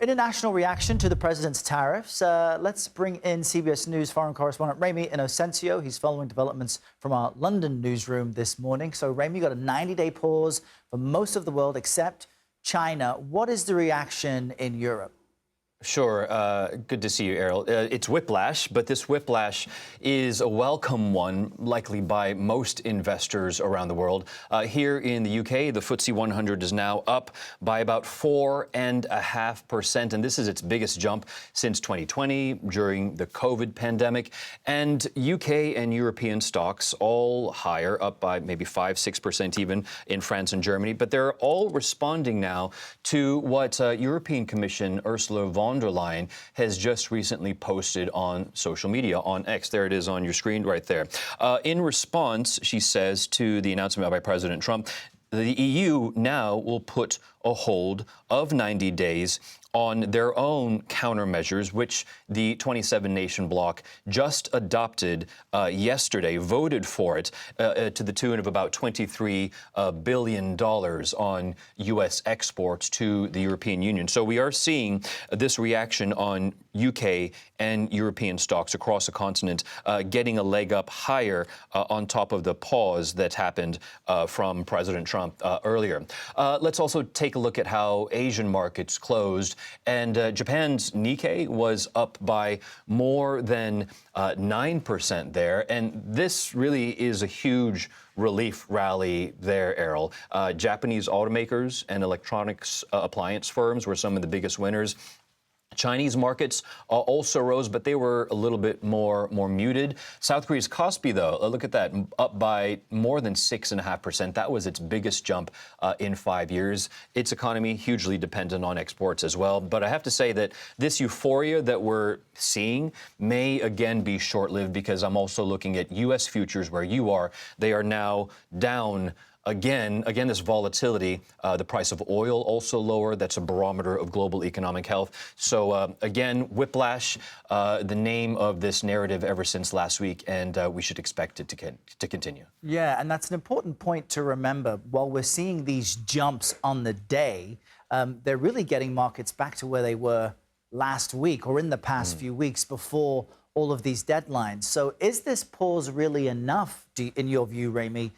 international reaction to the president's tariffs. Let's bring in CBS News foreign correspondent Ramy Inocencio. He's following developments from our London newsroom this morning. So, Ramy, you got a 90-day pause for most of the world except China. What is the reaction in Europe? Sure. Good to see you, Errol. It's whiplash, but this whiplash is a welcome one, likely by most investors around the world. Here in the UK, the FTSE 100 is now up by about 4.5%, and this is its biggest jump since 2020 during the COVID pandemic. And UK and European stocks all higher, up by maybe 5-6% even in France and Germany. But they're all responding now to what European Commission Ursula von der Leyen has just recently posted on social media, on X. There it is on your screen right there. In response, she says to the announcement by President Trump, the EU now will put a hold of 90 days on their own countermeasures, which the 27-nation bloc just adopted yesterday, voted for it to the tune of about $23 billion on U.S. exports to the European Union. So we are seeing this reaction on UK and European stocks across the continent getting a leg up higher on top of the pause that happened from President Trump earlier. Let's also take a look at how Asian markets closed. And Japan's Nikkei was up by more than 9% there. And this really is a huge relief rally there, Errol. Japanese automakers and electronics appliance firms were some of the biggest winners. Chinese markets also rose, but they were a little bit more muted. South Korea's Kospi, though, look at that, up by more than 6.5%. That was its biggest jump in 5 years. Its economy hugely dependent on exports as well. But I have to say that this euphoria that we're seeing may again be short-lived, because I'm also looking at U.S. futures where you are. They are now down. Again, this volatility, the price of oil also lower. That's a barometer of global economic health. So again, whiplash, the name of this narrative ever since last week, and we should expect it to continue. Yeah, and that's an important point to remember. While we're seeing these jumps on the day, they're really getting markets back to where they were last week or in the past few weeks before all of these deadlines. So is this pause really enough, in your view, Ramy,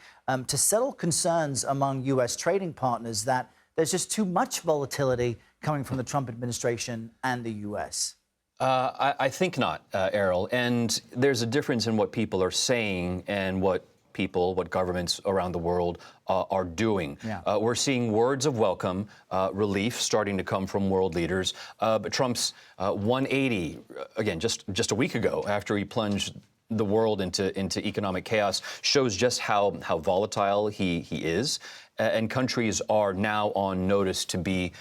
to settle concerns among U.S. trading partners that there's just too much volatility coming from the Trump administration and the U.S.? I think not, Errol. And there's a difference in what people are saying and what governments around the world are doing. Yeah. We're seeing words of welcome, relief starting to come from world leaders. But Trump's 180, again, just a week ago, after he plunged the world into economic chaos, shows just how volatile he is. And countries are now on notice to be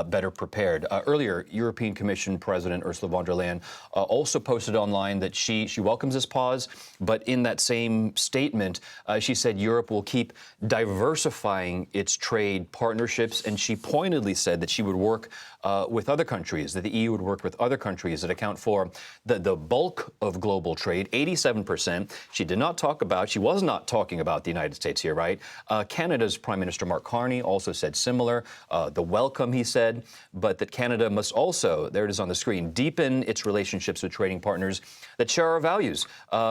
better prepared. Earlier, European Commission President Ursula von der Leyen also posted online that she welcomes this pause, but in that same statement, she said Europe will keep diversifying its trade partnerships, and she pointedly said that she would work with other countries, that the EU would work with other countries that account for the bulk of global trade, 87%. She was not talking about the United States here, right? Canada's Prime Minister Mark Carney also said similar, the welcome, he said, but that Canada must also, there it is on the screen, deepen its relationships with trading partners that share our values,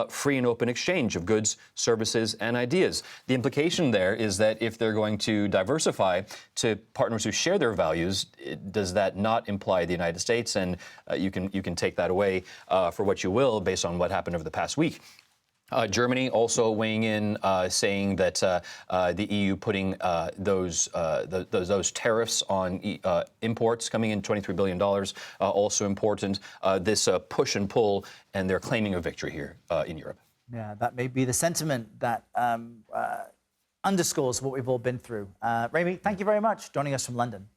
free and open exchange of goods, services, and ideas. The implication there is that if they're going to diversify to partners who share their values, does that not imply the United States? And you can take that away for what you will based on what happened over the past week. Germany also weighing in, saying that the EU putting those tariffs on imports coming in, $23 billion, also important. This push and pull, and they're claiming a victory here in Europe. Yeah, that may be the sentiment that underscores what we've all been through. Ramy, thank you very much joining us from London.